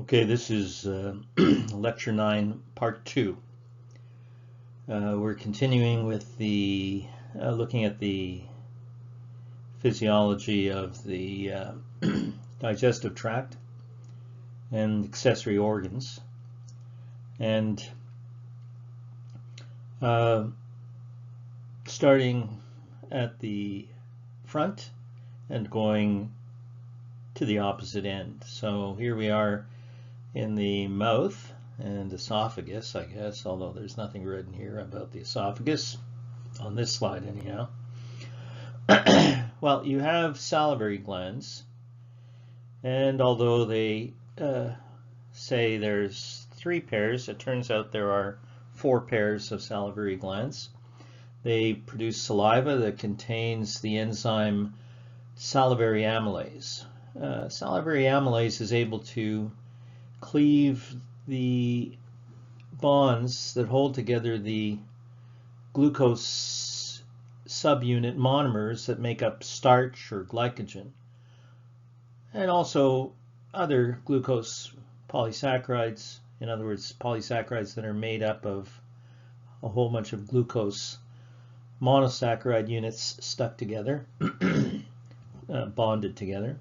Okay, this is Lecture 9, Part 2. We're continuing with the looking at the physiology of the digestive tract and accessory organs. And starting at the front and going to the opposite end. So here we are in the mouth and esophagus, I guess, although there's nothing written here about the esophagus on this slide anyhow. Well, you have salivary glands, and although they say there's 3 pairs, it turns out there are 4 pairs of salivary glands. They produce saliva that contains the enzyme salivary amylase. Salivary amylase is able to cleave the bonds that hold together the glucose subunit monomers that make up starch or glycogen, and also other glucose polysaccharides, in other words, polysaccharides that are made up of a whole bunch of glucose monosaccharide units stuck together, bonded together.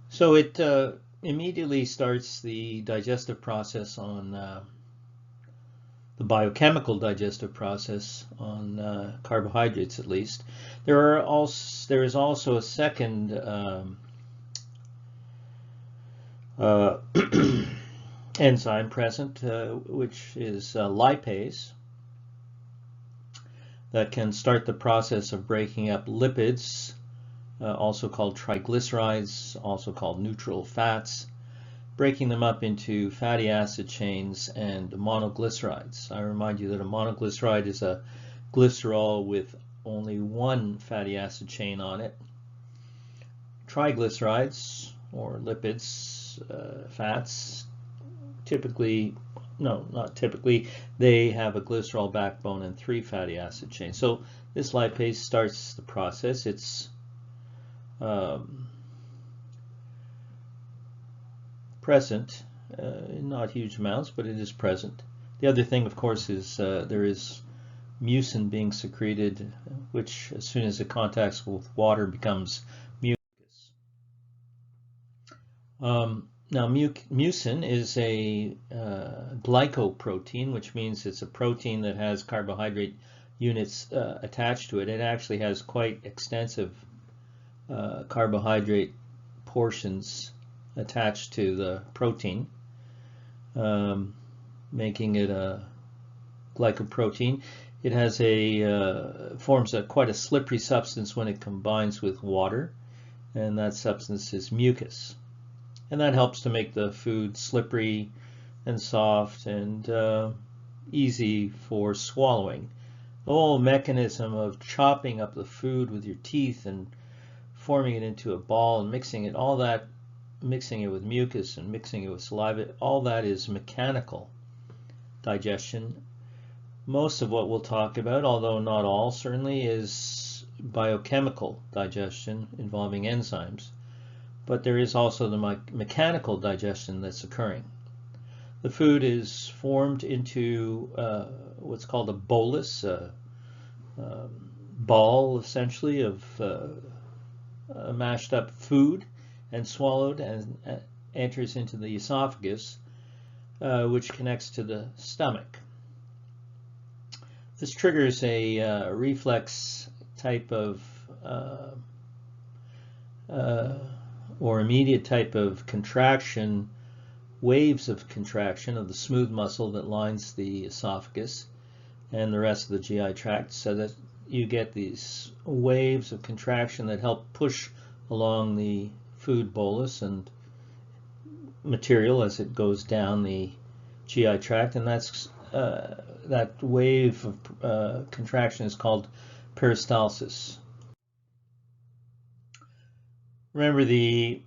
So it immediately starts the digestive process on the biochemical digestive process on carbohydrates, at least. There is also a second enzyme present, which is lipase, that can start the process of breaking up lipids, also called triglycerides, also called neutral fats, breaking them up into fatty acid chains and monoglycerides. I remind you that a monoglyceride is a glycerol with only one fatty acid chain on it. Triglycerides, or lipids, fats, they have a glycerol backbone and 3 fatty acid chains. So this lipase starts the process. It's present, in not huge amounts, but it is present. The other thing, of course, is there is mucin being secreted, which as soon as it contacts with water becomes mucus. Now, mucin is a glycoprotein, which means it's a protein that has carbohydrate units attached to it. It actually has quite extensive carbohydrate portions attached to the protein, making it a glycoprotein. It has forms quite a slippery substance when it combines with water, and that substance is mucus. And that helps to make the food slippery and soft and easy for swallowing. The whole mechanism of chopping up the food with your teeth and forming it into a ball and mixing it with mucus and mixing it with saliva, all that is mechanical digestion. Most of what we'll talk about, although not all certainly, is biochemical digestion involving enzymes. But there is also the mechanical digestion that's occurring. The food is formed into what's called a bolus, a ball essentially of mashed up food, and swallowed and enters into the esophagus, which connects to the stomach. This triggers a reflex type of or immediate type of contraction, waves of contraction of the smooth muscle that lines the esophagus and the rest of the GI tract, so that you get these waves of contraction that help push along the food bolus and material as it goes down the GI tract, and that wave of contraction is called peristalsis. Remember, the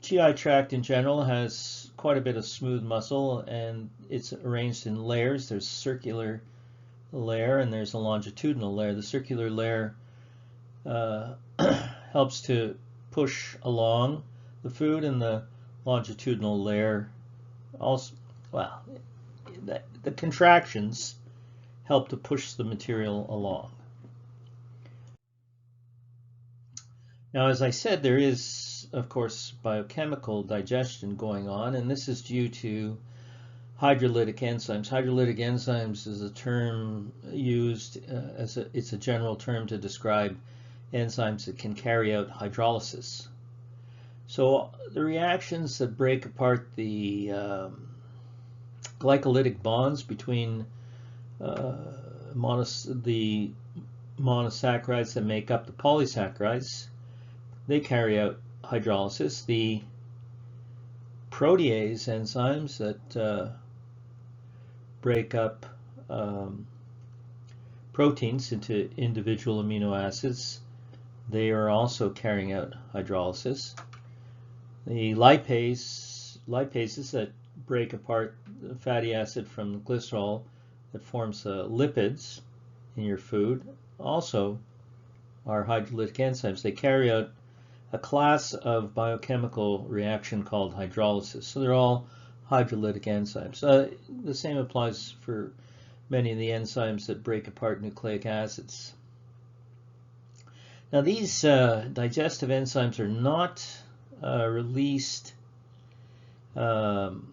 GI tract in general has quite a bit of smooth muscle, and it's arranged in layers. There's a circular layer and there's a longitudinal layer. The circular layer helps to push along the food in the longitudinal layer also, well, the contractions help to push the material along. Now, as I said, there is, of course, biochemical digestion going on, and this is due to hydrolytic enzymes. Hydrolytic enzymes is a term used it's a general term to describe enzymes that can carry out hydrolysis. So the reactions that break apart the glycolytic bonds between the monosaccharides that make up the polysaccharides, they carry out hydrolysis. The protease enzymes that break up proteins into individual amino acids, they are also carrying out hydrolysis. The lipases that break apart the fatty acid from the glycerol that forms lipids in your food also are hydrolytic enzymes. They carry out a class of biochemical reaction called hydrolysis. So they're all hydrolytic enzymes. The same applies for many of the enzymes that break apart nucleic acids. Now these digestive enzymes are not released and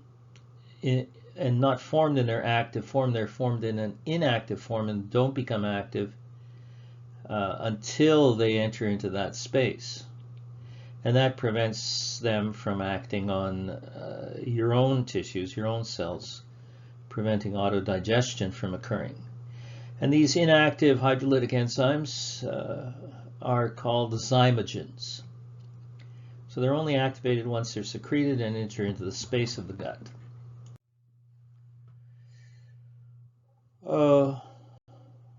not formed in their active form. They're formed in an inactive form and don't become active until they enter into that space. And that prevents them from acting on your own tissues, your own cells, preventing autodigestion from occurring. And these inactive hydrolytic enzymes are called zymogens. So they're only activated once they're secreted and enter into the space of the gut.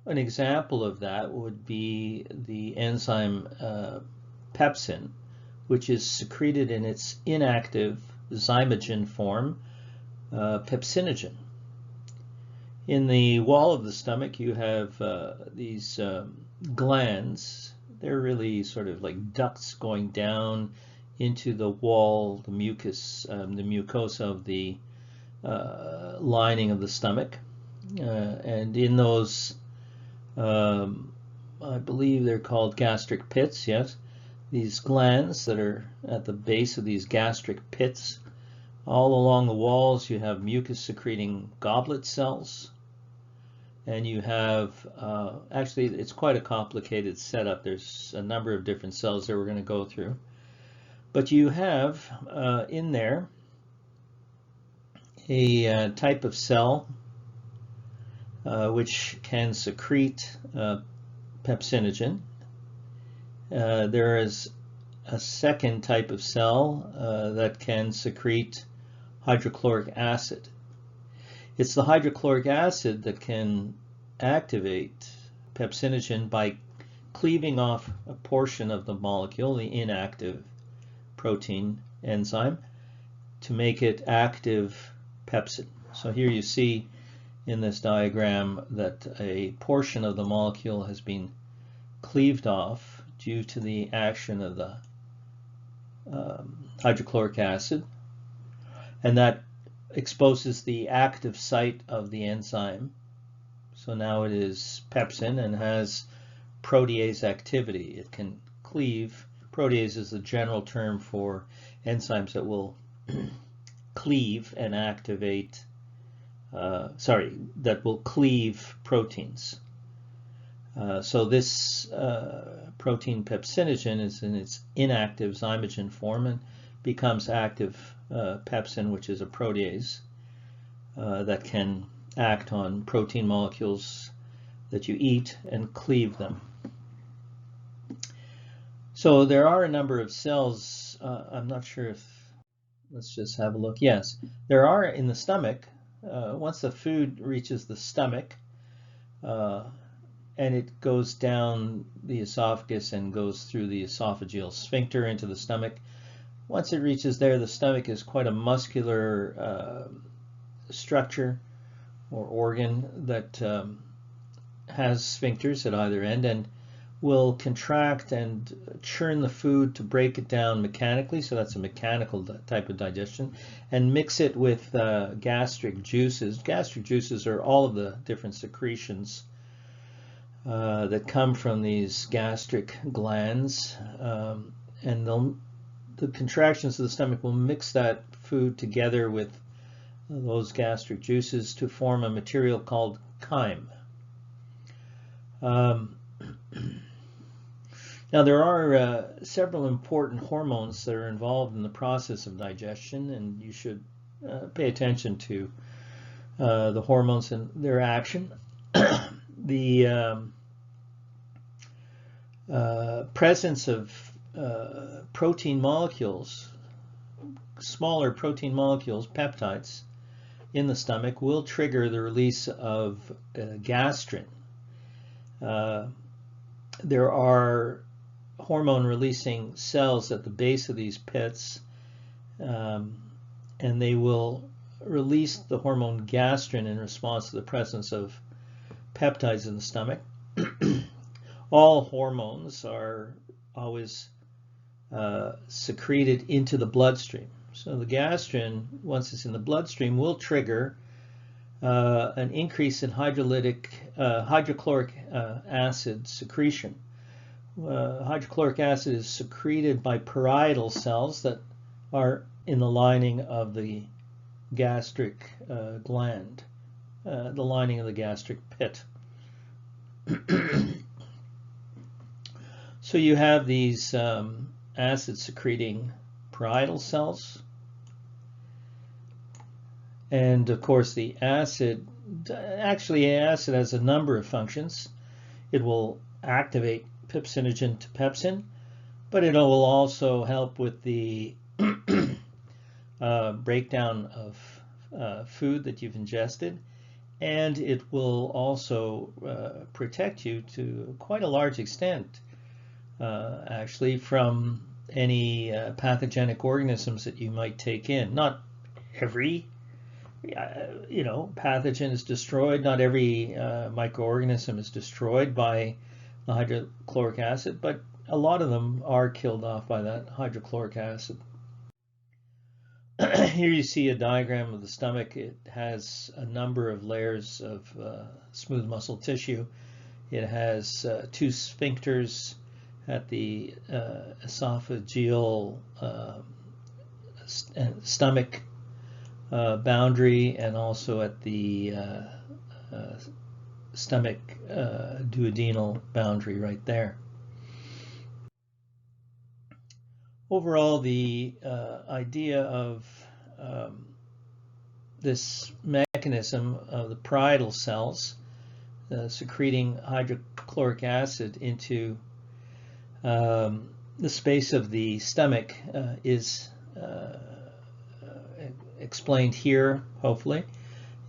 An example of that would be the enzyme pepsin, which is secreted in its inactive zymogen form, pepsinogen. In the wall of the stomach, you have these glands. They're really sort of like ducts going down into the wall, the mucus, the mucosa of the lining of the stomach. And in those, I believe they're called gastric pits, yes. These glands that are at the base of these gastric pits, all along the walls you have mucus secreting goblet cells, and you have, actually it's quite a complicated setup. There's a number of different cells that we're going to go through. But you have in there a type of cell which can secrete pepsinogen. There is a second type of cell that can secrete hydrochloric acid. It's the hydrochloric acid that can activate pepsinogen by cleaving off a portion of the molecule, the inactive protein enzyme, to make it active pepsin. So here you see in this diagram that a portion of the molecule has been cleaved off due to the action of the hydrochloric acid, and that exposes the active site of the enzyme. So now it is pepsin and has protease activity. It can cleave. Protease is the general term for enzymes that will cleave and activate, that will cleave proteins. So this protein pepsinogen is in its inactive zymogen form and becomes active pepsin, which is a protease that can act on protein molecules that you eat and cleave them. So there are a number of cells, I'm not sure if, let's just have a look. Yes, there are in the stomach. Once the food reaches the stomach, and it goes down the esophagus and goes through the esophageal sphincter into the stomach. Once it reaches there, the stomach is quite a muscular structure or organ that has sphincters at either end, and will contract and churn the food to break it down mechanically, so that's a mechanical type of digestion, and mix it with gastric juices. Gastric juices are all of the different secretions that come from these gastric glands, and the contractions of the stomach will mix that food together with those gastric juices to form a material called chyme. Now, there are several important hormones that are involved in the process of digestion, and you should pay attention to the hormones and their action. The presence of protein molecules, smaller protein molecules, peptides, in the stomach will trigger the release of gastrin. There are hormone-releasing cells at the base of these pits, and they will release the hormone gastrin in response to the presence of peptides in the stomach. All hormones are always secreted into the bloodstream. So the gastrin, once it's in the bloodstream, will trigger an increase in hydrochloric acid secretion. Hydrochloric acid is secreted by parietal cells that are in the lining of the gastric gland, the lining of the gastric pit. So you have these acid-secreting parietal cells, and of course the acid has a number of functions. It will activate pepsinogen to pepsin, but it will also help with the breakdown of food that you've ingested, and it will also protect you to quite a large extent, actually, from any pathogenic organisms that you might take in. Not every pathogen is destroyed. Not every microorganism is destroyed by the hydrochloric acid, but a lot of them are killed off by that hydrochloric acid. Here you see a diagram of the stomach. It has a number of layers of smooth muscle tissue. It has two sphincters at the esophageal stomach boundary, and also at the stomach duodenal boundary right there. Overall, the idea of this mechanism of the parietal cells secreting hydrochloric acid into the space of the stomach is explained here, hopefully,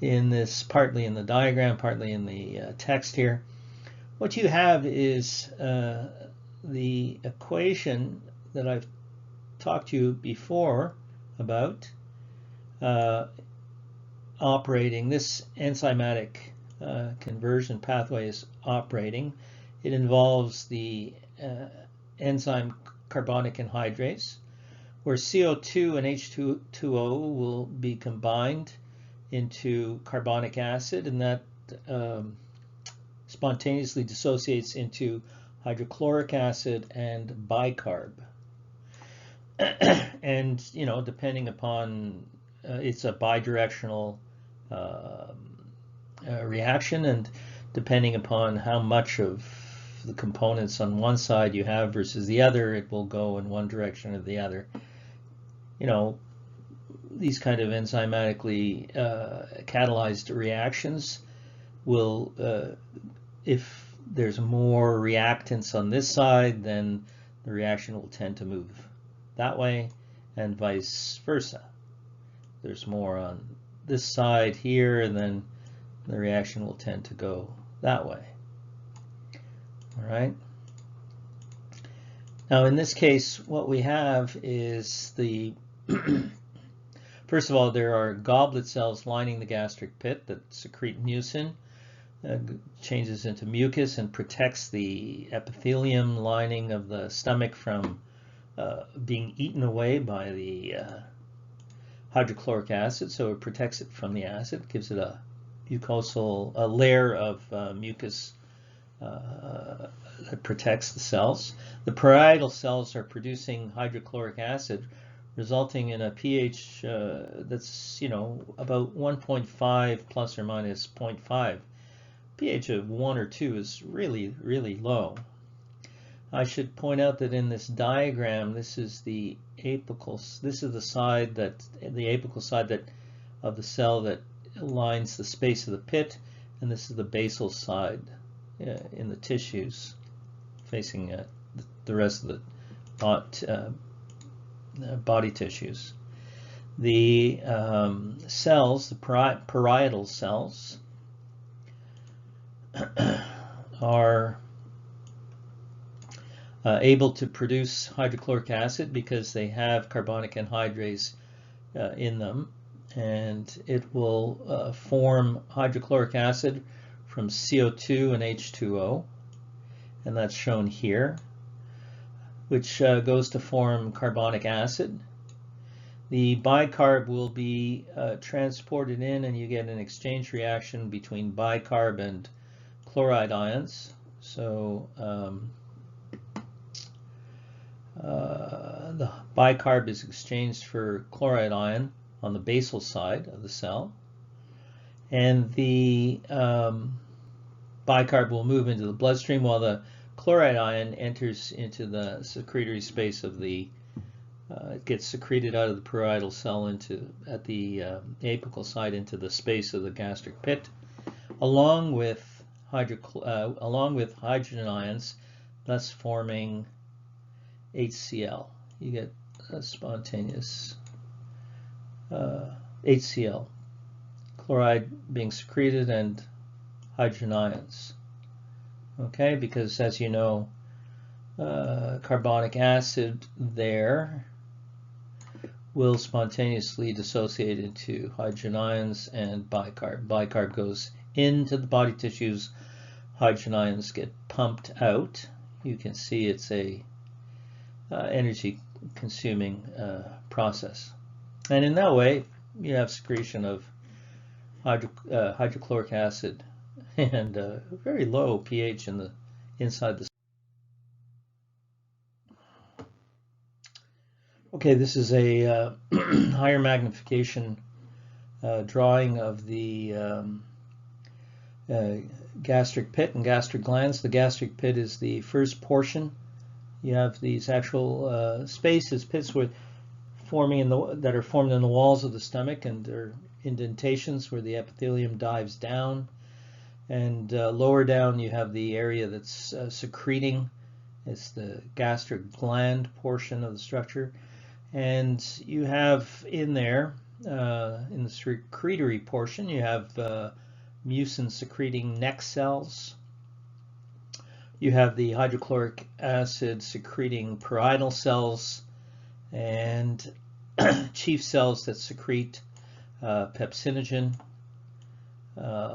in this, partly in the diagram, partly in the text here. What you have is the equation that I've talked to you before about operating. This enzymatic conversion pathway is operating. It involves the enzyme carbonic anhydrase, where CO2 and H2O will be combined into carbonic acid, and that spontaneously dissociates into hydrochloric acid and bicarb. And depending upon it's a bidirectional reaction, and depending upon how much of the components on one side you have versus the other, it will go in one direction or the other. These kind of enzymatically catalyzed reactions will, if there's more reactants on this side, then the reaction will tend to move that way, and vice versa. There's more on this side here, and then the reaction will tend to go that way. All right. Now, in this case, what we have is the first of all, there are goblet cells lining the gastric pit that secrete mucin. changes into mucus and protects the epithelium lining of the stomach from being eaten away by the hydrochloric acid. So it protects it from the acid, gives it a mucosal, a layer of mucus that protects the cells. The parietal cells are producing hydrochloric acid, resulting in a pH that's, about 1.5 plus or minus 0.5. pH of 1 or 2 is really, really low. I should point out that in this diagram, this is the apical. This is the side that of the cell that lines the space of the pit, and this is the basal side in the tissues facing the rest of the body tissues. The cells, the parietal cells, are able to produce hydrochloric acid because they have carbonic anhydrase in them, and it will form hydrochloric acid from CO2 and H2O, and that's shown here, which goes to form carbonic acid. The bicarb will be transported in, and you get an exchange reaction between bicarb and chloride ions. So the bicarb is exchanged for chloride ion on the basal side of the cell, and the bicarb will move into the bloodstream while the chloride ion enters into the secretory space of the it gets secreted out of the parietal cell at the apical side into the space of the gastric pit, along with hydrogen ions, thus forming HCl. You get a spontaneous HCl, chloride being secreted, and hydrogen ions. Okay, because as you know, carbonic acid there will spontaneously dissociate into hydrogen ions and bicarb. Bicarb goes into the body tissues, hydrogen ions get pumped out. You can see it's a energy consuming process, and in that way you have secretion of hydrochloric acid and very low pH in the inside the. Okay, this is a higher magnification drawing of the gastric pit and gastric glands. The gastric pit is the first portion. You have these actual spaces, pits that are formed in the walls of the stomach, and there are indentations where the epithelium dives down. And lower down you have the area that's secreting. It's the gastric gland portion of the structure. And you have in there, in the secretory portion, you have mucin secreting neck cells. You have the hydrochloric acid secreting parietal cells, and chief cells that secrete pepsinogen,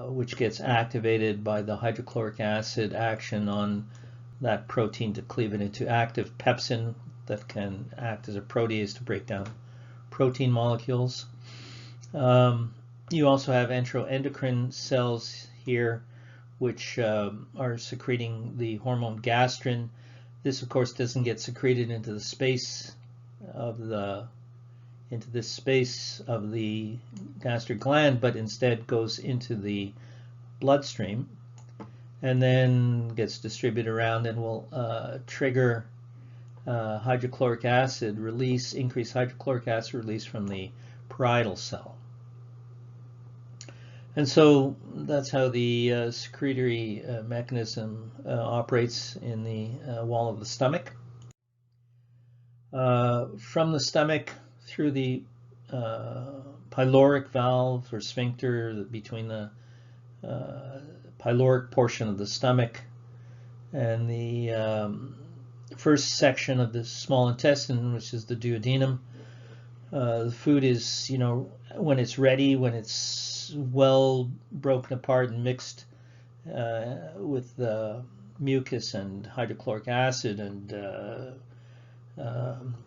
which gets activated by the hydrochloric acid action on that protein to cleave it into active pepsin that can act as a protease to break down protein molecules. You also have enteroendocrine cells here, which are secreting the hormone gastrin. This, of course, doesn't get secreted into the space of the gastric gland, but instead goes into the bloodstream and then gets distributed around and will trigger hydrochloric acid release, increased hydrochloric acid release from the parietal cell. And so that's how the secretory mechanism operates in the wall of the stomach. From the stomach through the pyloric valve or sphincter between the pyloric portion of the stomach and the first section of the small intestine, which is the duodenum. The food is, when it's ready, when it's well broken apart and mixed with mucus and hydrochloric acid and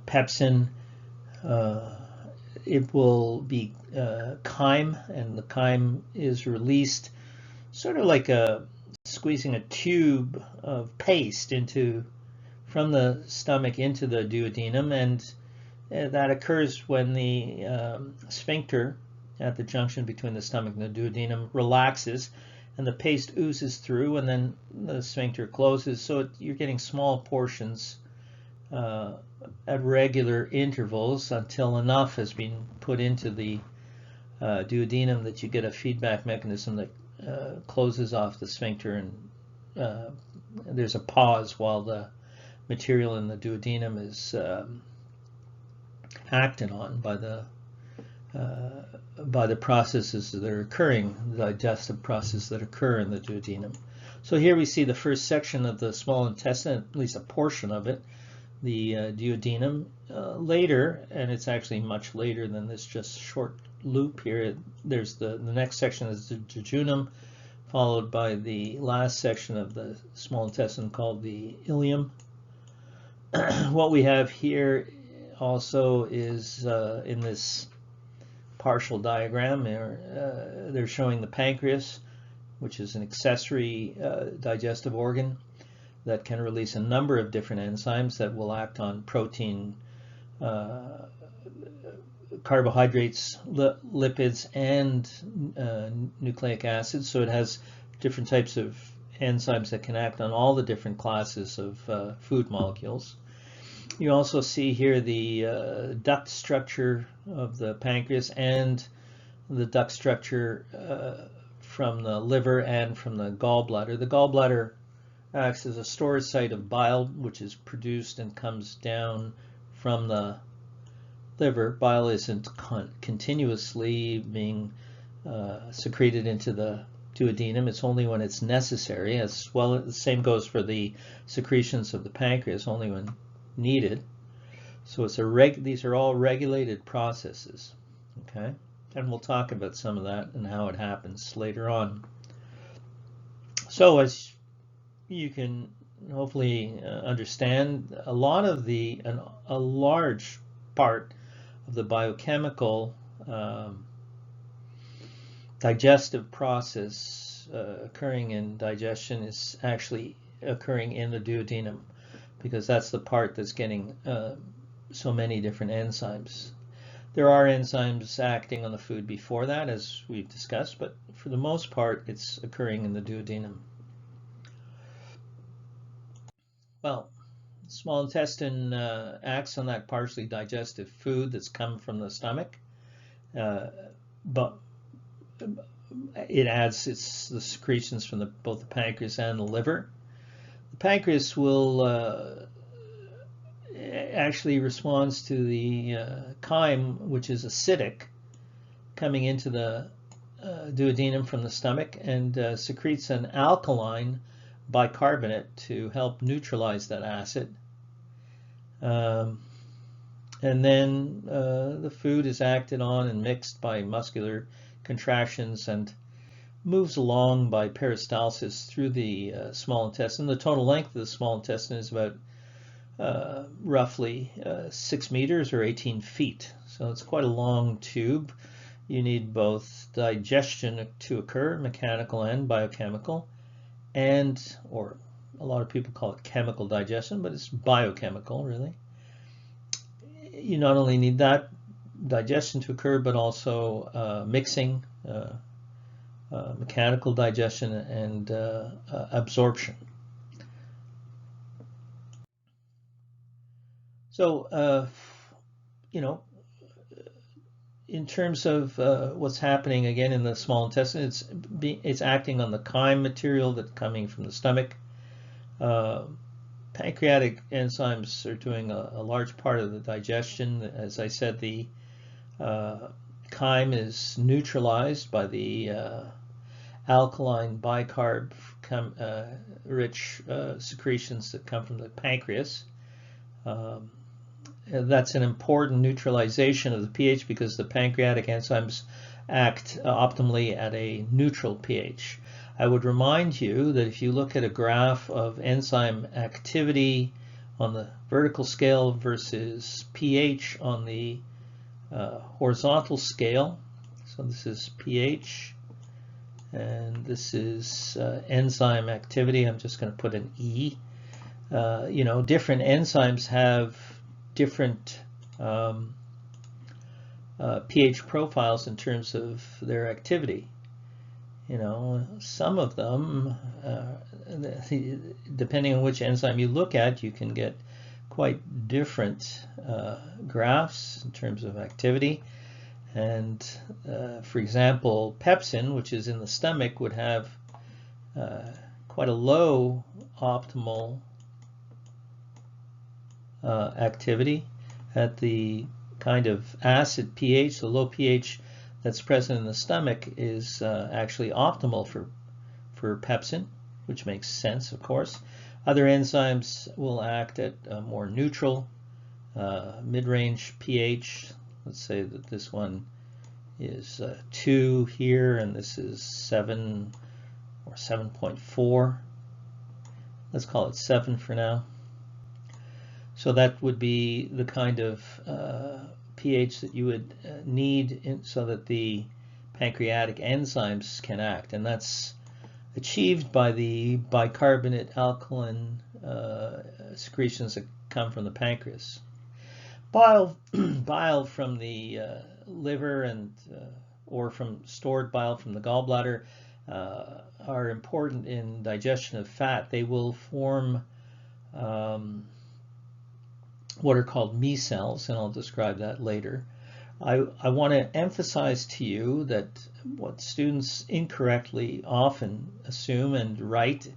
pepsin. It will be chyme, and the chyme is released sort of like squeezing a tube of paste from the stomach into the duodenum, and that occurs when the sphincter at the junction between the stomach and the duodenum relaxes, and the paste oozes through, and then the sphincter closes. So you're getting small portions at regular intervals until enough has been put into the duodenum that you get a feedback mechanism that closes off the sphincter, and there's a pause while the material in the duodenum is acted on by the processes that are occurring, the digestive processes that occur in the duodenum. So here we see the first section of the small intestine, at least a portion of it, the duodenum. Later, and it's actually much later than this just short loop here, there's the next section is the jejunum, followed by the last section of the small intestine called the ileum. What we have here also is in this partial diagram, they're showing the pancreas, which is an accessory digestive organ that can release a number of different enzymes that will act on protein, carbohydrates, lipids, and nucleic acids. So it has different types of enzymes that can act on all the different classes of food molecules. You also see here the duct structure of the pancreas and the duct structure from the liver and from the gallbladder. The gallbladder acts as a storage site of bile, which is produced and comes down from the liver. Bile isn't continuously being secreted into the duodenum. It's only when it's necessary. As well, the same goes for the secretions of the pancreas, only when needed. So it's these are all regulated processes. Okay, and we'll talk about some of that and how it happens later on. So as you can hopefully understand, a large part of the biochemical digestive process occurring in digestion is actually occurring in the duodenum, because that's the part that's getting so many different enzymes. There are enzymes acting on the food before that, as we've discussed, but for the most part, it's occurring in the duodenum. Well, the small intestine acts on that partially digested food that's come from the stomach, but it adds the secretions from both the pancreas and the liver. The pancreas will actually responds to the chyme, which is acidic, coming into the duodenum from the stomach, and secretes an alkaline bicarbonate to help neutralize that acid. And then the food is acted on and mixed by muscular contractions and moves along by peristalsis through the small intestine. The total length of the small intestine is about roughly 6 meters or 18 feet. So it's quite a long tube. You need both digestion to occur, mechanical and biochemical, or a lot of people call it chemical digestion, but it's biochemical really. You not only need that digestion to occur, but also mixing, mechanical digestion, and absorption. So, in terms of what's happening again in the small intestine, it's acting on the chyme material that's coming from the stomach. Pancreatic enzymes are doing a large part of the digestion. As I said, the chyme is neutralized by the alkaline bicarb rich secretions that come from the pancreas. That's an important neutralization of the pH, because the pancreatic enzymes act optimally at a neutral pH. I would remind you that if you look at a graph of enzyme activity on the vertical scale versus pH on the horizontal scale, so this is pH and this is enzyme activity. I'm just going to put an E. Different enzymes have different pH profiles in terms of their activity. Some of them, depending on which enzyme you look at, you can get quite different graphs in terms of activity. And for example, pepsin, which is in the stomach, would have quite a low optimal activity at the kind of acid pH. The low pH that's present in the stomach is actually optimal for pepsin, which makes sense, of course. Other enzymes will act at a more neutral mid-range pH. Let's say that this one is 2 here, and this is 7 or 7.4. Let's call it 7 for now. So that would be the kind of pH that you would need so that the pancreatic enzymes can act, and that's achieved by the bicarbonate alkaline secretions that come from the pancreas. Bile from the liver and or from stored bile from the gallbladder are important in digestion of fat. They will form what are called micelles, and I'll describe that later. I want to emphasize to you that what students incorrectly often assume and write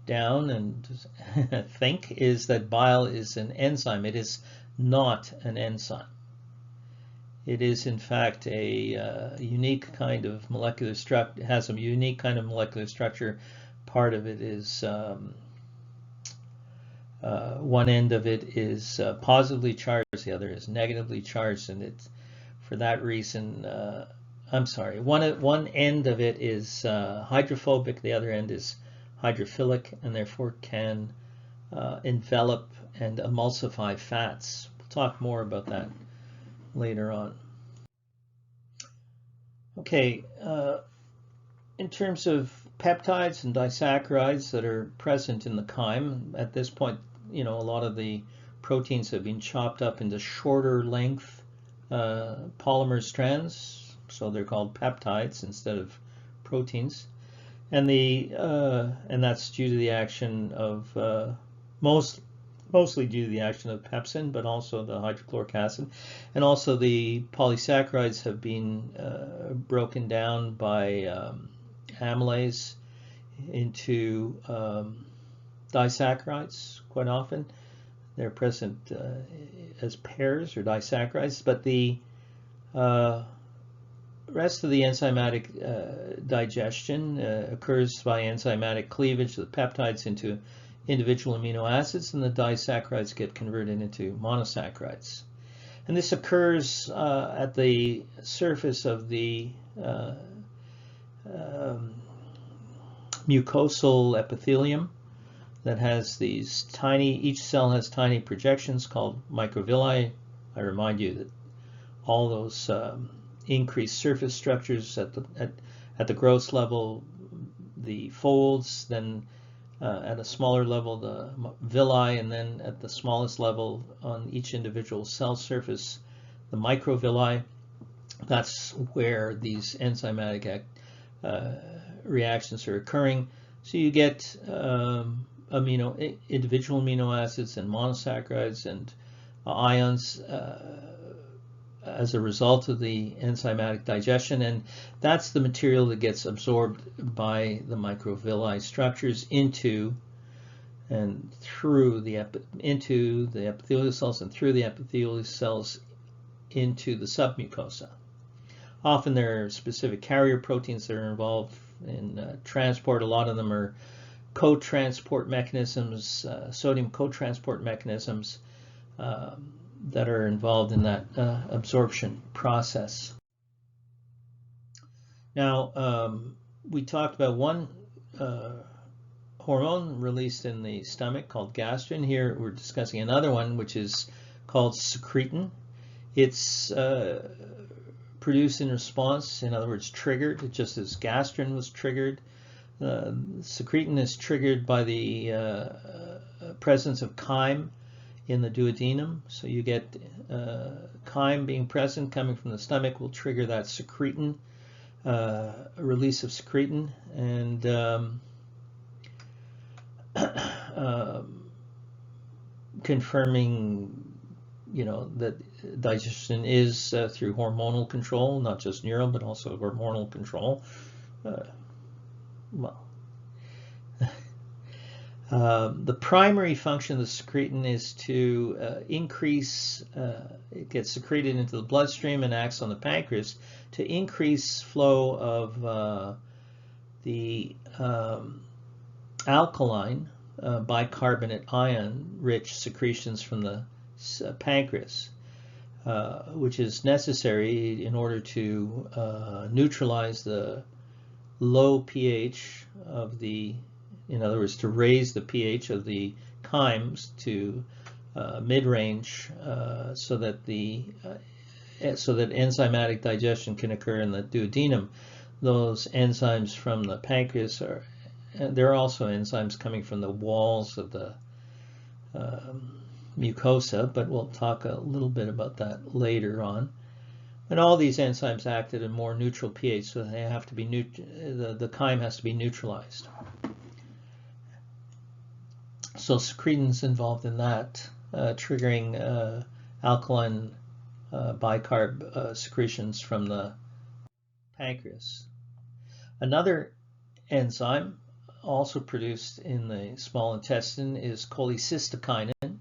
down and think is that bile is an enzyme. It is not an enzyme. It is in fact a unique kind of molecular structure. It has a unique kind of molecular structure. Part of it is one end of it is positively charged, the other is negatively charged, and it's for that reason. One end of it is hydrophobic, the other end is hydrophilic, and therefore can envelop and emulsify fats. We'll talk more about that later on. Okay, in terms of peptides and disaccharides that are present in the chyme, at this point, a lot of the proteins have been chopped up into shorter length polymer strands, so they're called peptides instead of proteins, and that's due to the action of mostly due to the action of pepsin, but also the hydrochloric acid, and also the polysaccharides have been broken down by amylase into disaccharides. Quite often they're present as pairs or disaccharides, but the rest of the enzymatic digestion occurs by enzymatic cleavage of the peptides into individual amino acids, and the disaccharides get converted into monosaccharides. And this occurs at the surface of the mucosal epithelium that has these tiny, each cell has tiny projections called microvilli. I remind you that all those increased surface structures at the gross level, the folds, then at a smaller level the villi, and then at the smallest level on each individual cell surface the microvilli. That's where these enzymatic reactions are occurring. So you get individual amino acids and monosaccharides and ions as a result of the enzymatic digestion, and that's the material that gets absorbed by the microvilli structures into and through the epithelial cells, and through the epithelial cells into the submucosa. Often there are specific carrier proteins that are involved in transport. A lot of them are co-transport mechanisms, sodium co-transport mechanisms that are involved in that absorption process. Now, we talked about one hormone released in the stomach called gastrin. Here we're discussing another one which is called secretin. It's produced in response, in other words, triggered, just as gastrin was triggered. Secretin is triggered by the presence of chyme in the duodenum. So you get chyme being present coming from the stomach will trigger that secretin, release of secretin, and confirming, that digestion is through hormonal control, not just neural, but also hormonal control. The primary function of the secretin is to increase, it gets secreted into the bloodstream and acts on the pancreas to increase flow of the alkaline bicarbonate ion-rich secretions from the pancreas, which is necessary in order to neutralize the low pH of the, in other words, to raise the pH of the chymes to mid-range, so that enzymatic digestion can occur in the duodenum. Those enzymes from the pancreas there are also enzymes coming from the walls of the mucosa, but we'll talk a little bit about that later on. And all these enzymes act at a more neutral pH, so they have to be the chyme has to be neutralized. So secretin's involved in that, triggering alkaline bicarb secretions from the pancreas. Another enzyme also produced in the small intestine is cholecystokinin,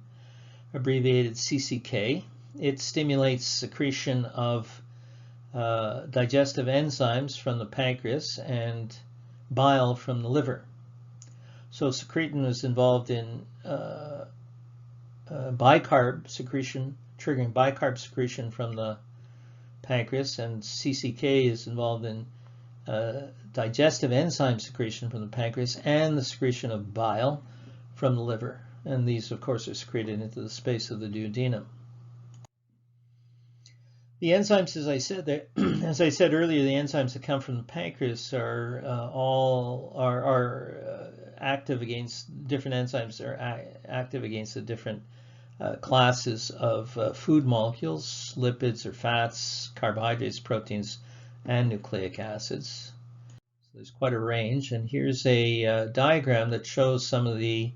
abbreviated CCK. It stimulates secretion of digestive enzymes from the pancreas and bile from the liver. So secretin is involved in bicarb secretion, triggering bicarb secretion from the pancreas, and CCK is involved in digestive enzyme secretion from the pancreas and the secretion of bile from the liver. And these, of course, are secreted into the space of the duodenum. The enzymes, as I said earlier, the enzymes that come from the pancreas are active against different enzymes. Are active against the different classes of food molecules, lipids or fats, carbohydrates, proteins, and nucleic acids. So there's quite a range. And here's a diagram that shows some of the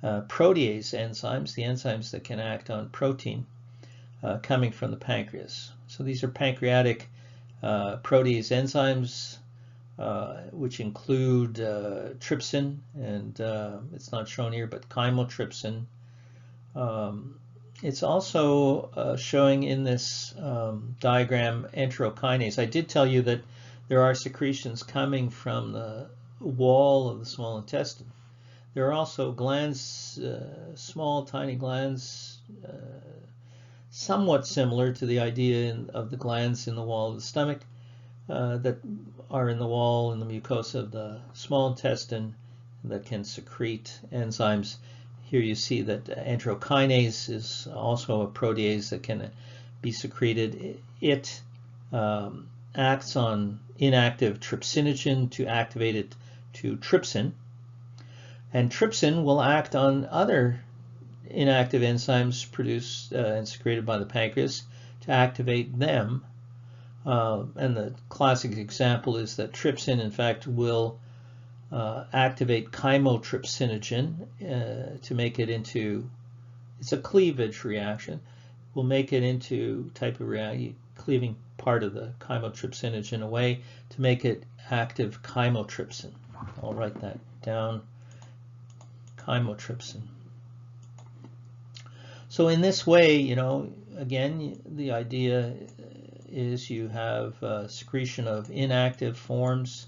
protease enzymes, the enzymes that can act on protein coming from the pancreas. So these are pancreatic protease enzymes, which include trypsin, and it's not shown here, but chymotrypsin. It's also showing in this diagram enterokinase. I did tell you that there are secretions coming from the wall of the small intestine. There are also glands, small tiny glands, somewhat similar to the idea of the glands in the wall of the stomach that are in the wall in the mucosa of the small intestine that can secrete enzymes. Here you see that enterokinase is also a protease that can be secreted. It acts on inactive trypsinogen to activate it to trypsin, and trypsin will act on other inactive enzymes produced and secreted by the pancreas to activate them. And the classic example is that trypsin, in fact, will activate chymotrypsinogen to make it into, it's a cleavage reaction, will make it into type of reaction, cleaving part of the chymotrypsinogen away to make it active chymotrypsin. I'll write that down, chymotrypsin. So in this way, again, the idea is you have secretion of inactive forms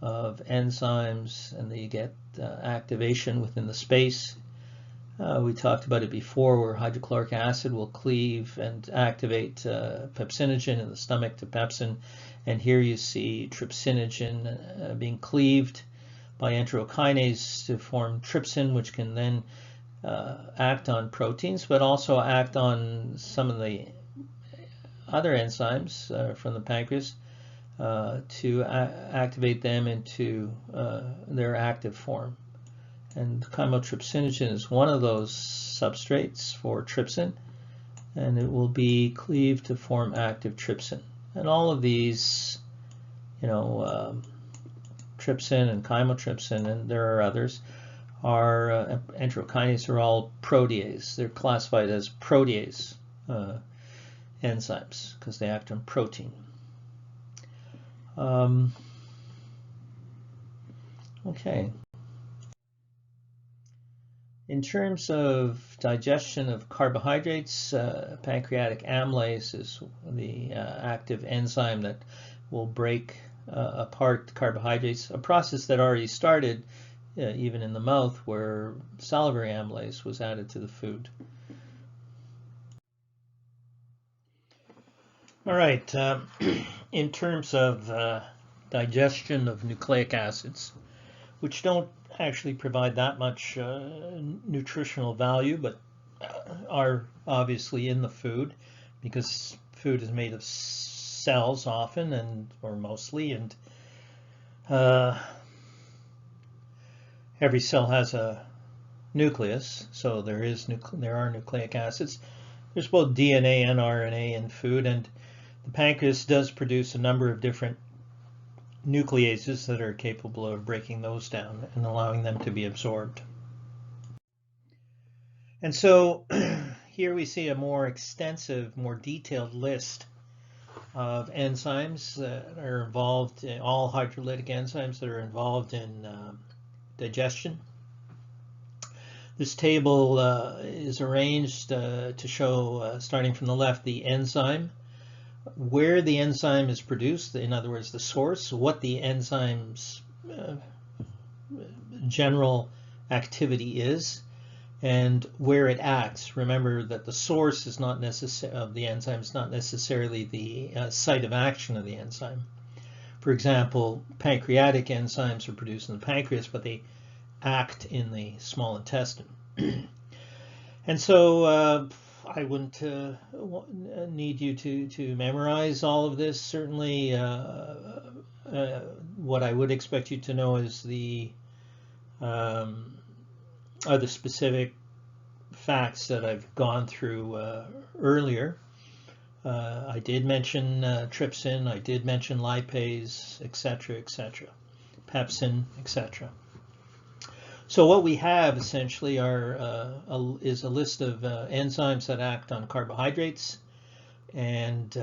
of enzymes, and then you get activation within the space. We talked about it before, where hydrochloric acid will cleave and activate pepsinogen in the stomach to pepsin, and here you see trypsinogen being cleaved by enterokinase to form trypsin, which can then act on proteins, but also act on some of the other enzymes from the pancreas to activate them into their active form. And chymotrypsinogen is one of those substrates for trypsin, and it will be cleaved to form active trypsin. And all of these, trypsin and chymotrypsin, and there are others, are enterokinase are all protease. They're classified as protease enzymes because they act on protein. Okay. In terms of digestion of carbohydrates, pancreatic amylase is the active enzyme that will break apart carbohydrates, a process that already started even in the mouth, where salivary amylase was added to the food. All right, in terms of digestion of nucleic acids, which don't actually provide that much nutritional value, but are obviously in the food because food is made of cells often or mostly, and every cell has a nucleus, so there are nucleic acids. There's both DNA and RNA in food, and the pancreas does produce a number of different nucleases that are capable of breaking those down and allowing them to be absorbed. And so here we see a more extensive, more detailed list of enzymes that are involved in all hydrolytic enzymes that are involved in digestion. This table is arranged to show, starting from the left, the enzyme, where the enzyme is produced, in other words, the source, what the enzyme's general activity is, and where it acts. Remember that the source is not of the enzyme is not necessarily the site of action of the enzyme. For example, pancreatic enzymes are produced in the pancreas, but they act in the small intestine. And so I wouldn't need you to memorize all of this. Certainly, what I would expect you to know is the specific facts that I've gone through earlier. I did mention trypsin, I did mention lipase, etc., pepsin, etc. So what we have essentially is a list of enzymes that act on carbohydrates and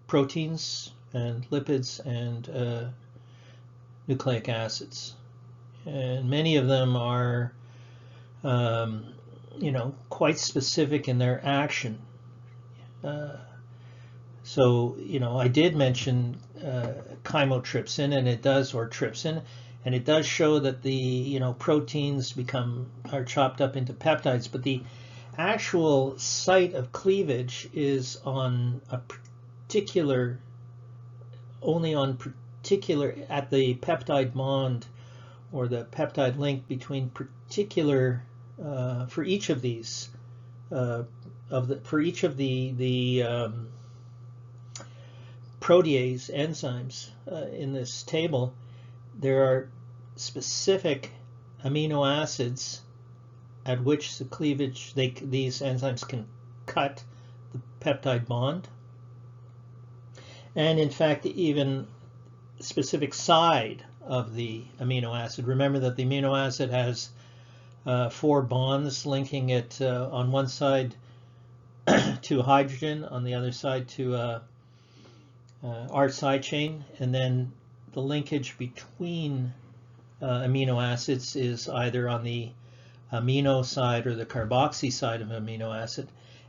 proteins and lipids and nucleic acids. And many of them are, quite specific in their action. So, I did mention chymotrypsin, or trypsin, and it does show that the, proteins are chopped up into peptides, but the actual site of cleavage is on a particular, at the peptide bond or the peptide link between particular, for each of these, protease enzymes in this table, there are specific amino acids at which the cleavage, these enzymes can cut the peptide bond. And in fact, even specific side of the amino acid. Remember that the amino acid has 4 bonds linking it on one side to hydrogen, on the other side to R side chain, and then the linkage between amino acids is either on the amino side or the carboxy side of amino acid.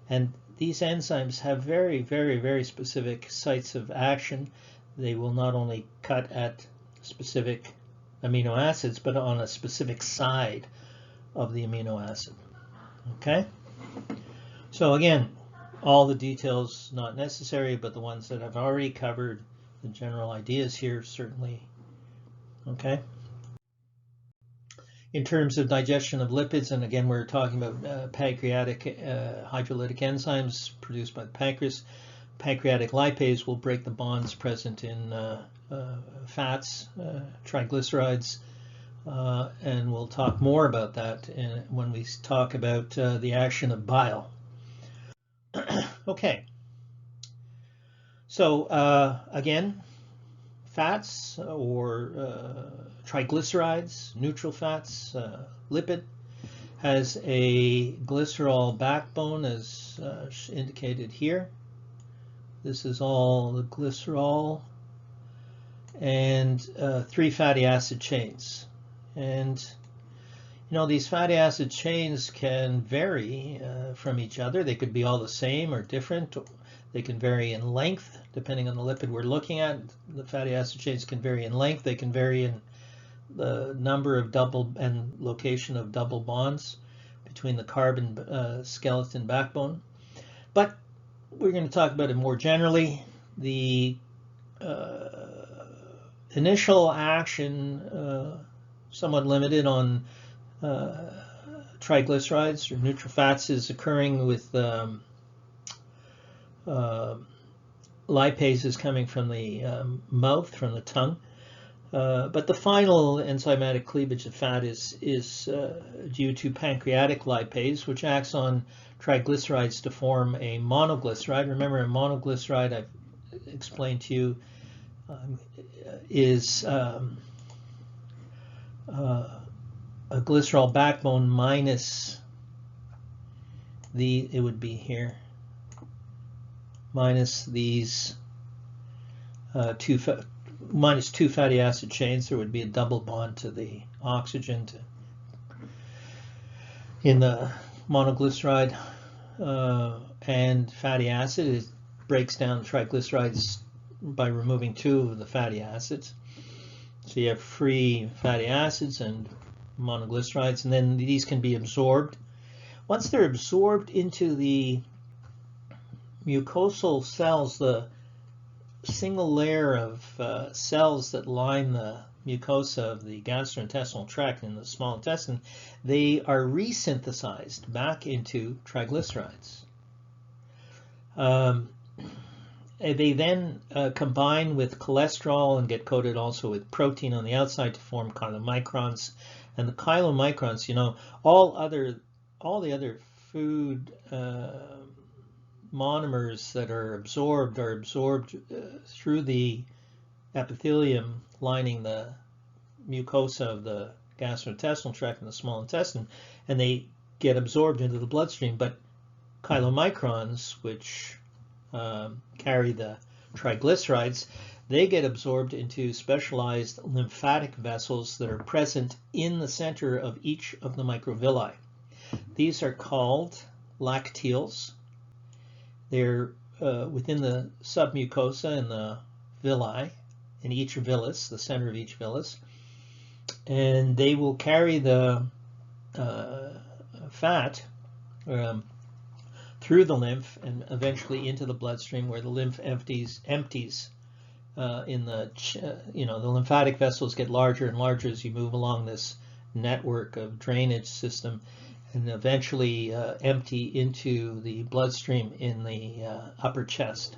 And these enzymes have very, very, very specific sites of action. They will not only cut at specific amino acids, but on a specific side of the amino acid. Okay? So again, all the details not necessary, but the ones that I've already covered, the general ideas here certainly Okay. In terms of digestion of lipids, and again, we're talking about pancreatic hydrolytic enzymes produced by the pancreas. Pancreatic lipase will break the bonds present in fats, triglycerides, and we'll talk more about that when we talk about the action of bile. Okay, so again, fats or triglycerides, neutral fats, lipid, has a glycerol backbone as indicated here. This is all the glycerol and 3 fatty acid chains. And you know, these fatty acid chains can vary from each other. They could be all the same or different. They can vary in length, depending on the lipid we're looking at. The fatty acid chains can vary in length. They can vary in the number of double and location of double bonds between the carbon skeleton backbone. But we're going to talk about it more generally. The initial action, somewhat limited on triglycerides or neutral fats, is occurring with lipases coming from the mouth, from the tongue. But the final enzymatic cleavage of fat is due to pancreatic lipase, which acts on triglycerides to form a monoglyceride. Remember, a monoglyceride, I've explained to you, is a glycerol backbone minus it would be here, minus these minus 2 fatty acid chains. There would be a double bond to the oxygen in the monoglyceride and fatty acid. It breaks down triglycerides by removing 2 of the fatty acids. So you have free fatty acids and monoglycerides, and then these can be absorbed. Once they're absorbed into the mucosal cells, the single layer of cells that line the mucosa of the gastrointestinal tract in the small intestine, they are resynthesized back into triglycerides. They then combine with cholesterol and get coated also with protein on the outside to form chylomicrons. And the chylomicrons, you know, all the other food monomers that are absorbed through the epithelium lining the mucosa of the gastrointestinal tract and the small intestine, and they get absorbed into the bloodstream. But chylomicrons, which carry the triglycerides, they get absorbed into specialized lymphatic vessels that are present in the center of each of the microvilli. These are called lacteals. They're within the submucosa and the villi, in each villus, the center of each villus, and they will carry the fat through the lymph and eventually into the bloodstream, where the lymph empties in the the lymphatic vessels get larger and larger as you move along this network of drainage system, and eventually empty into the bloodstream in the upper chest.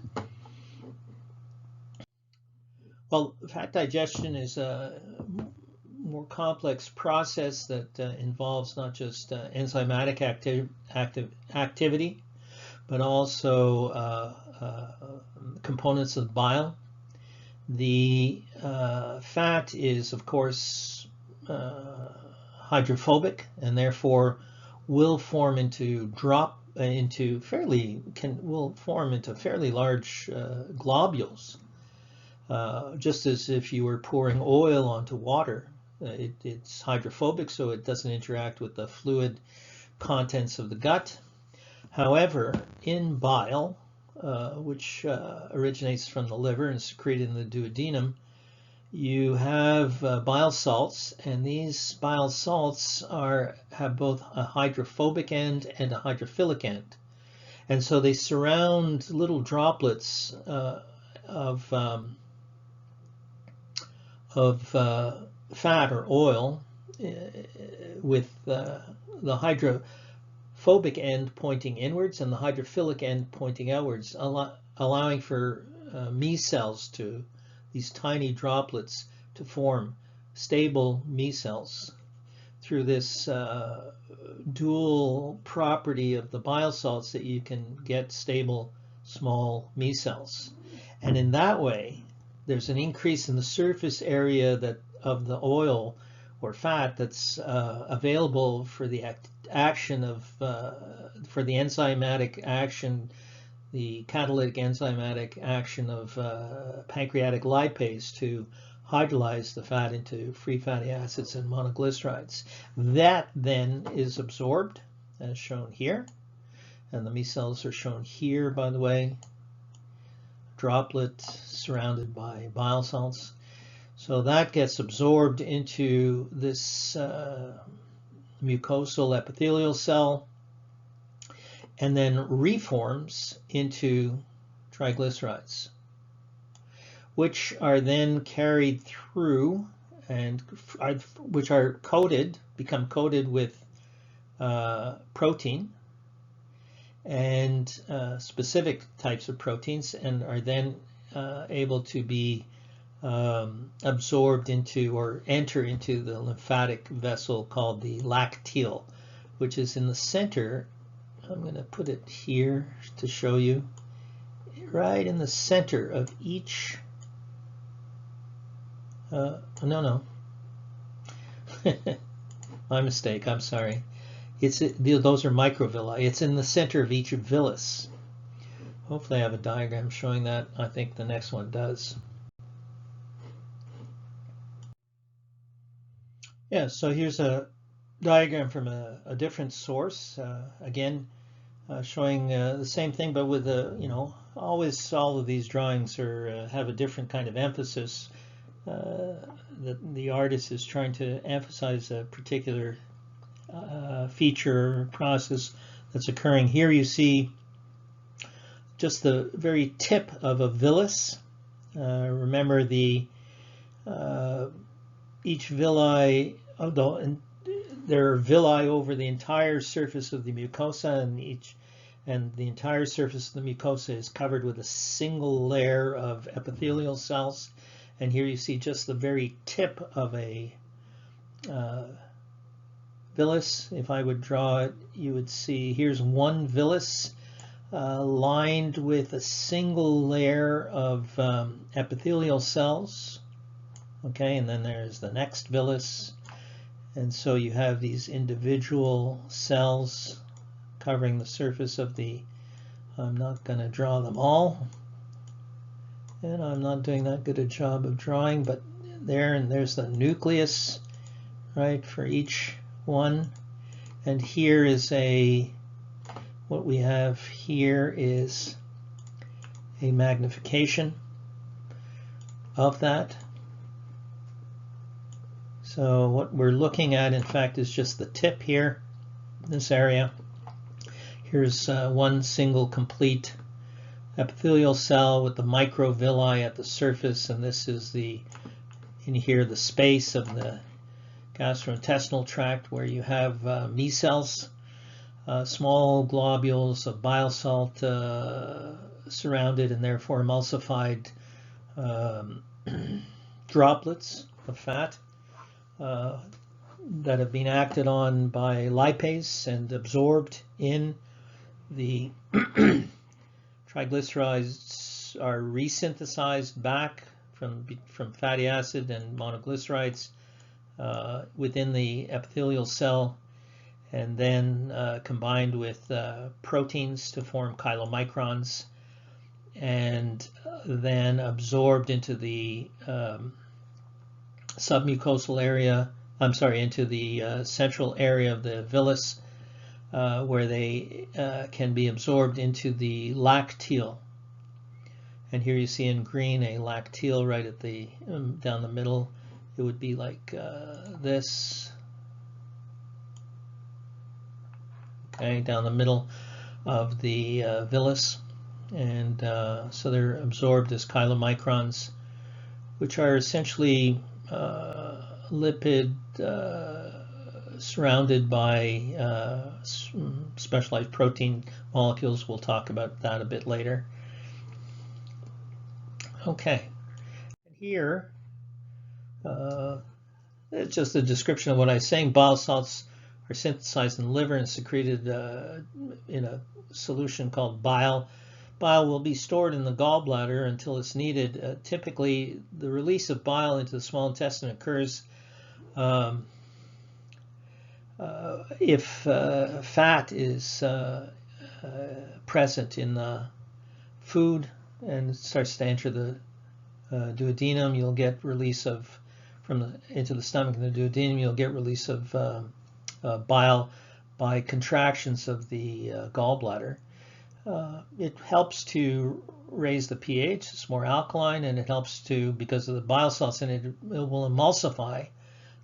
Well, fat digestion is a more complex process that involves not just enzymatic activity, but also components of bile. The fat is, of course, hydrophobic, and therefore will form into fairly large globules, just as if you were pouring oil onto water. It's hydrophobic, so it doesn't interact with the fluid contents of the gut. However, in bile, which originates from the liver and is secreted in the duodenum, you have bile salts, and these bile salts have both a hydrophobic end and a hydrophilic end, and so they surround little droplets of fat or oil with the hydrophobic end pointing inwards and the hydrophilic end pointing outwards, allowing for micelles to, these tiny droplets, to form stable micelles through this dual property of the bile salts, that you can get stable small micelles. And in that way, there's an increase in the surface area that of the oil or fat that's available for the action of for the enzymatic action, the catalytic enzymatic action of pancreatic lipase to hydrolyze the fat into free fatty acids and monoglycerides. That then is absorbed, as shown here, and the micelles are shown here, by the way, droplet surrounded by bile salts. So that gets absorbed into this mucosal epithelial cell and then reforms into triglycerides, which are then carried through and which are coated, become coated with protein and specific types of proteins, and are then able to be absorbed into or enter into the lymphatic vessel called the lacteal, which is in the center. I'm going to put it here to show you, right in the center of each no my mistake, I'm sorry. Those are microvilli. It's in the center of each villus. Hopefully I have a diagram showing that. I think the next one does. Yeah, so here's a diagram from a different source, again showing the same thing, but with always all of these drawings are have a different kind of emphasis. The artist is trying to emphasize a particular feature or process that's occurring. Here you see just the very tip of a villus. Remember, each villi, there are villi over the entire surface of the mucosa, and the entire surface of the mucosa is covered with a single layer of epithelial cells. And here you see just the very tip of a villus. If I would draw it, you would see here's one villus lined with a single layer of epithelial cells. Okay, and then there's the next villus. And so you have these individual cells covering the surface of the, I'm not going to draw them all, and I'm not doing that good a job of drawing, but there, and there's the nucleus, right, for each one. And here is what we have here is a magnification of that. So what we're looking at, in fact, is just the tip here, this area. Here's one single complete epithelial cell with the microvilli at the surface, and this is in here the space of the gastrointestinal tract where you have micelles, small globules of bile salt surrounded and therefore emulsified droplets of fat that have been acted on by lipase and absorbed in the triglycerides, are resynthesized back from fatty acid and monoglycerides within the epithelial cell, and then combined with proteins to form chylomicrons, and then absorbed into the submucosal area, into the central area of the villus, where they can be absorbed into the lacteal. And here you see in green a lacteal right at the down the middle. It would be like this. Okay, down the middle of the villus, and so they're absorbed as chylomicrons, which are essentially lipid surrounded by specialized protein molecules. We'll talk about that a bit later. Okay, here it's just a description of what I was saying. Bile salts are synthesized in the liver and secreted in a solution called bile. Bile will be stored in the gallbladder until it's needed. Typically, the release of bile into the small intestine occurs if fat is present in the food and it starts to enter the duodenum. You'll get release of into the stomach and the duodenum. You'll get release of bile by contractions of the gallbladder. It helps to raise the pH. It's more alkaline, and it helps to, because of the bile salts in it, it will emulsify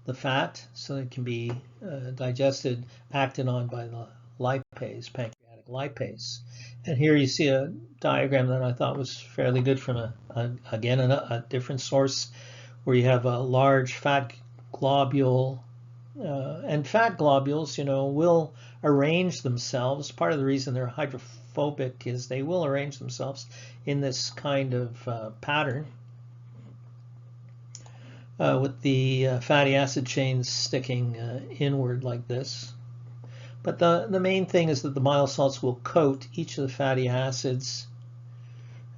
the fat so it can be digested, acted on by the lipase, pancreatic lipase. And here you see a diagram that I thought was fairly good from a different source, where you have a large fat globule, and fat globules, will arrange themselves. Part of the reason they're hydrophobic is they will arrange themselves in this kind of pattern, with the fatty acid chains sticking inward like this. But the main thing is that the bile salts will coat each of the fatty acids,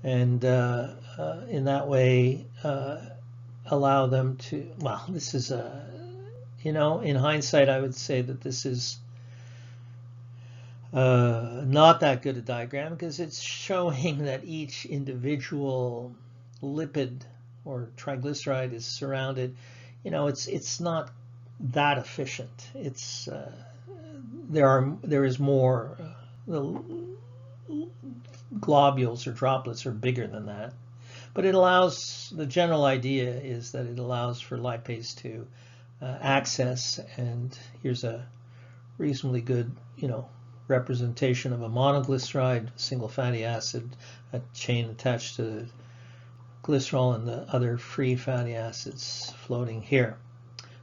and in that way allow them to, well, this is in hindsight, I would say that this is not that good a diagram, because it's showing that each individual lipid or triglyceride is surrounded. It's not that efficient. It's there is more. The globules or droplets are bigger than that, but it allows. The general idea is that it allows for lipase to access, and here's a reasonably good, representation of a monoglyceride, single fatty acid, a chain attached to glycerol, and the other free fatty acids floating here.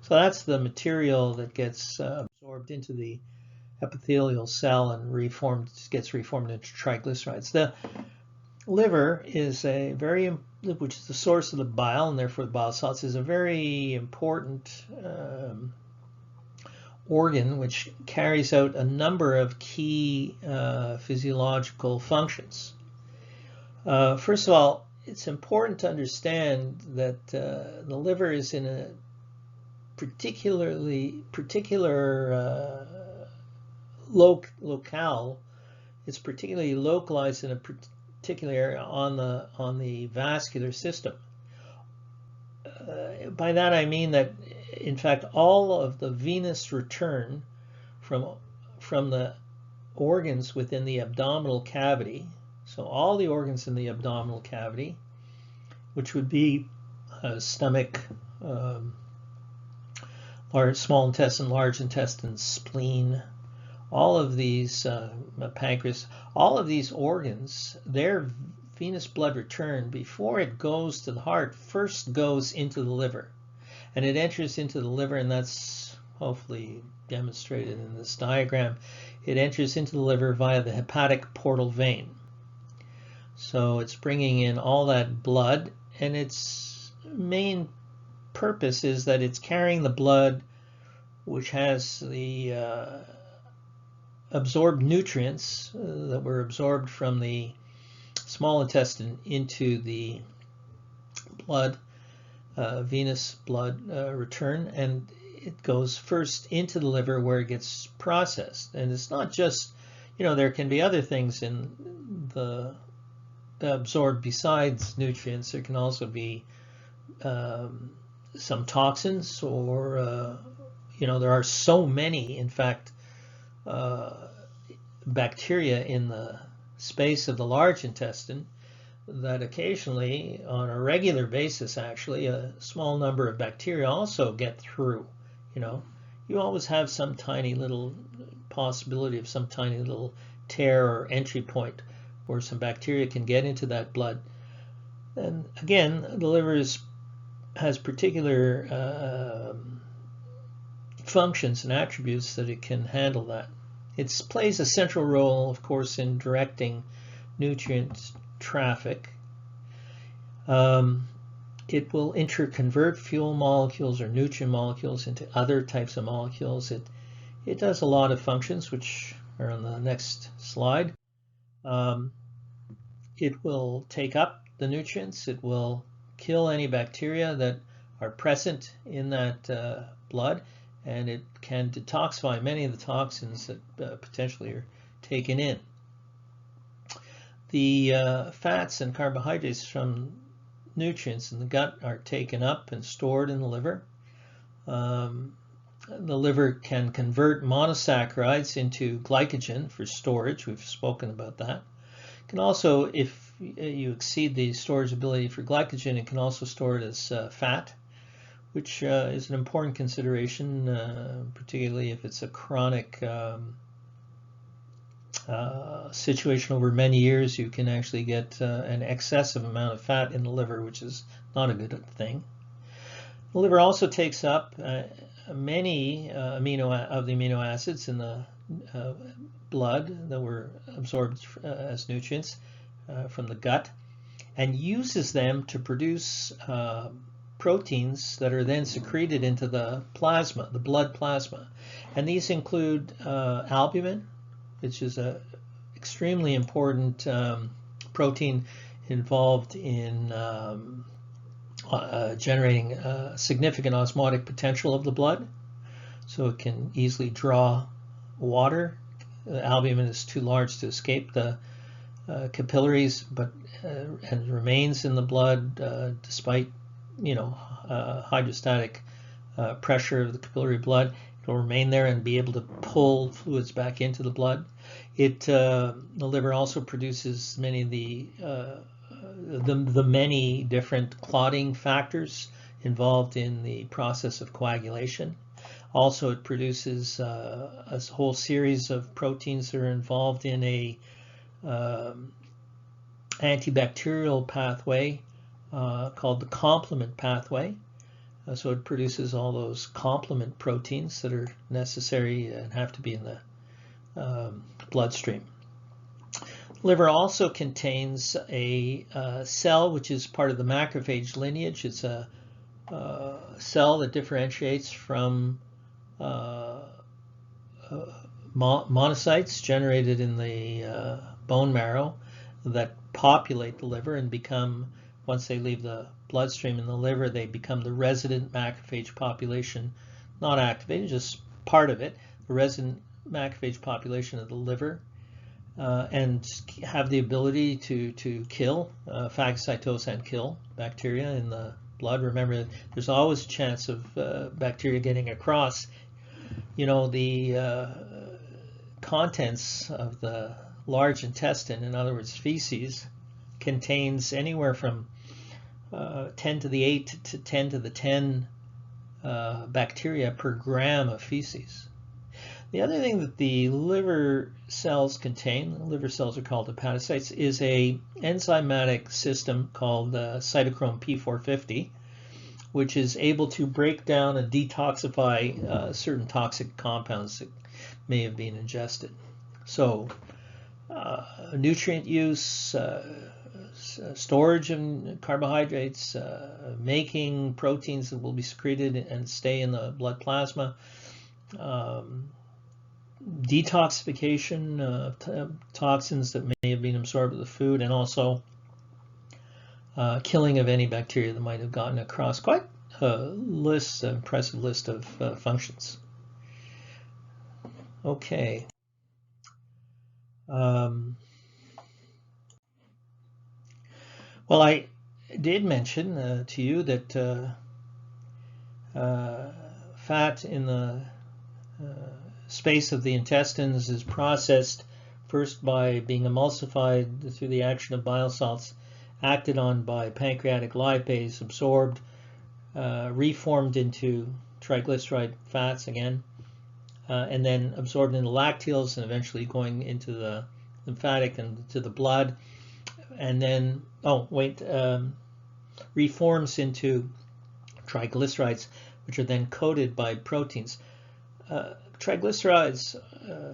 So that's the material that gets absorbed into the epithelial cell and gets reformed into triglycerides. The liver is which is the source of the bile, and therefore the bile salts, is a very important organ which carries out a number of key physiological functions. First of all, it's important to understand that the liver is in a particular locale. It's particularly localized in a particular area on the vascular system. By that I mean that, in fact, all of the venous return from the organs within the abdominal cavity, so all the organs in the abdominal cavity, which would be stomach, small intestine, large intestine, spleen, all of these, pancreas, all of these organs, their venous blood return, before it goes to the heart, first goes into the liver. And it enters into the liver, and that's hopefully demonstrated in this diagram. It enters into the liver via the hepatic portal vein. So it's bringing in all that blood, and its main purpose is that it's carrying the blood, which has the absorbed nutrients that were absorbed from the small intestine into the blood, venous blood return, and it goes first into the liver where it gets processed. And it's not just, there can be other things in the absorbed besides nutrients. There can also be some toxins, or there are so many, in fact, bacteria in the space of the large intestine that occasionally, on a regular basis actually, a small number of bacteria also get through. You always have some tiny little possibility of some tiny little tear or entry point where some bacteria can get into that blood. And again, the liver is has particular functions and attributes that it can handle that. It plays a central role, of course, in directing nutrient traffic. It will interconvert fuel molecules or nutrient molecules into other types of molecules. It does a lot of functions, which are on the next slide. It will take up the nutrients. It will kill any bacteria that are present in that blood, and it can detoxify many of the toxins that potentially are taken in. The fats and carbohydrates from nutrients in the gut are taken up and stored in the liver. The liver can convert monosaccharides into glycogen for storage. We've spoken about that. It can also, if you exceed the storage ability for glycogen, it can also store it as fat, which is an important consideration, particularly if it's a chronic situation over many years. You can actually get an excessive amount of fat in the liver, which is not a good thing. The liver also takes up many of the amino acids in the blood that were absorbed as nutrients from the gut, and uses them to produce proteins that are then secreted into the plasma, the blood plasma. And these include albumin, which is an extremely important protein involved in generating significant osmotic potential of the blood, so it can easily draw water. The albumin is too large to escape the capillaries, and remains in the blood despite hydrostatic pressure of the capillary blood. It will remain there and be able to pull fluids back into the blood. The liver also produces many of the many different clotting factors involved in the process of coagulation. Also, it produces a whole series of proteins that are involved in a antibacterial pathway called the complement pathway. So it produces all those complement proteins that are necessary and have to be in the bloodstream. Liver also contains a cell which is part of the macrophage lineage. It's a cell that differentiates from monocytes generated in the bone marrow that populate the liver and become, once they leave the bloodstream in the liver, they become the resident macrophage population, not activated, just part of it, the resident macrophage population of the liver, and have the ability to kill, phagocytose and kill bacteria in the blood. Remember, there's always a chance of bacteria getting across. The contents of the large intestine, in other words, feces, contains anywhere from 10 to the 8 to 10 to the 10 bacteria per gram of feces. The other thing that the liver cells contain, liver cells are called hepatocytes, is a enzymatic system called cytochrome P450, which is able to break down and detoxify certain toxic compounds that may have been ingested. So nutrient use, storage of carbohydrates, making proteins that will be secreted and stay in the blood plasma, detoxification of toxins that may have been absorbed with the food, and also killing of any bacteria that might have gotten across. Quite an impressive list of functions. Okay. Well, I did mention to you that fat in the space of the intestines is processed first by being emulsified through the action of bile salts, acted on by pancreatic lipase, absorbed, reformed into triglyceride fats again, and then absorbed into lacteals and eventually going into the lymphatic and to the blood, and then reforms into triglycerides, which are then coated by proteins. Triglycerides,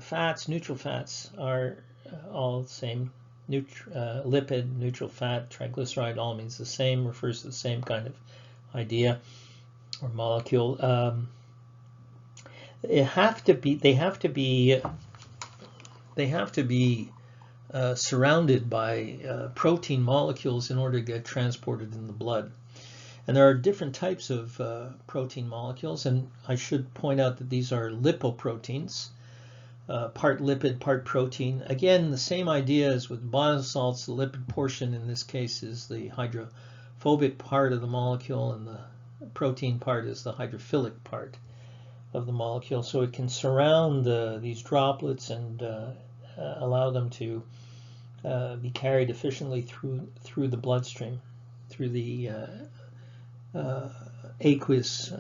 fats, neutral fats are all the same. Lipid, neutral fat, triglyceride all means the same, refers to the same kind of idea or molecule. They have to be surrounded by protein molecules in order to get transported in the blood. And there are different types of protein molecules, and I should point out that these are lipoproteins, part lipid, part protein. Again, the same idea as with biosalts. The lipid portion in this case is the hydrophobic part of the molecule, and the protein part is the hydrophilic part of the molecule. So it can surround these droplets and allow them to be carried efficiently through the bloodstream, through the aqueous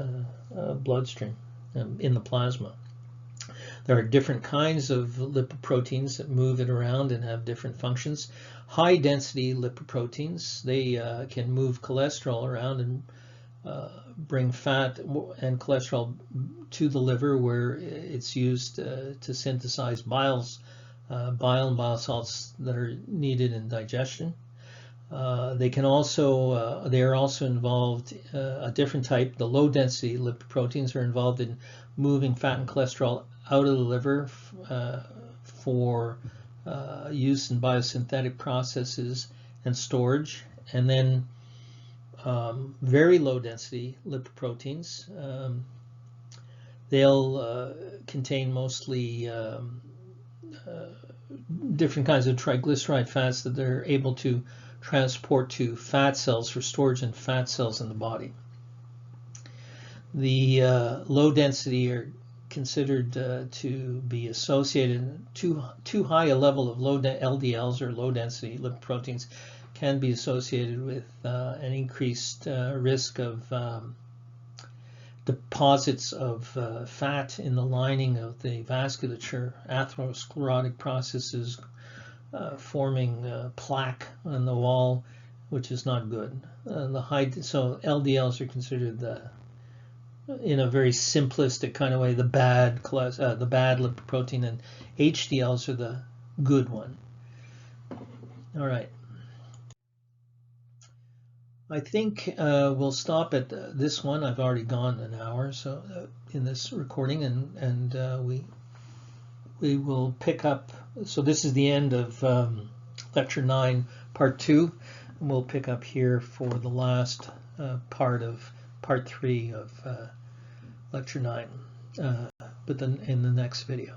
bloodstream in the plasma. There are different kinds of lipoproteins that move it around and have different functions. High density lipoproteins, they can move cholesterol around and bring fat and cholesterol to the liver, where it's used to synthesize bile and bile salts that are needed in digestion. They are also involved, a different type, the low density lipoproteins are involved in moving fat and cholesterol out of the liver for use in biosynthetic processes and storage. And then very low density lipoproteins, they'll contain mostly different kinds of triglyceride fats that they're able to transport to fat cells for storage in fat cells in the body. The low density are considered to be associated, too high a level of low LDLs or low density lipoproteins can be associated with an increased risk of deposits of fat in the lining of the vasculature, atherosclerotic processes, forming plaque on the wall, which is not good. So LDLs are considered in a very simplistic kind of way, the bad lipoprotein, and HDLs are the good one. All right. I think we'll stop at this one. I've already gone an hour so in this recording, and we will pick up. So this is the end of lecture 9, part 2, and we'll pick up here for the last part 3 of lecture 9, but then in the next video.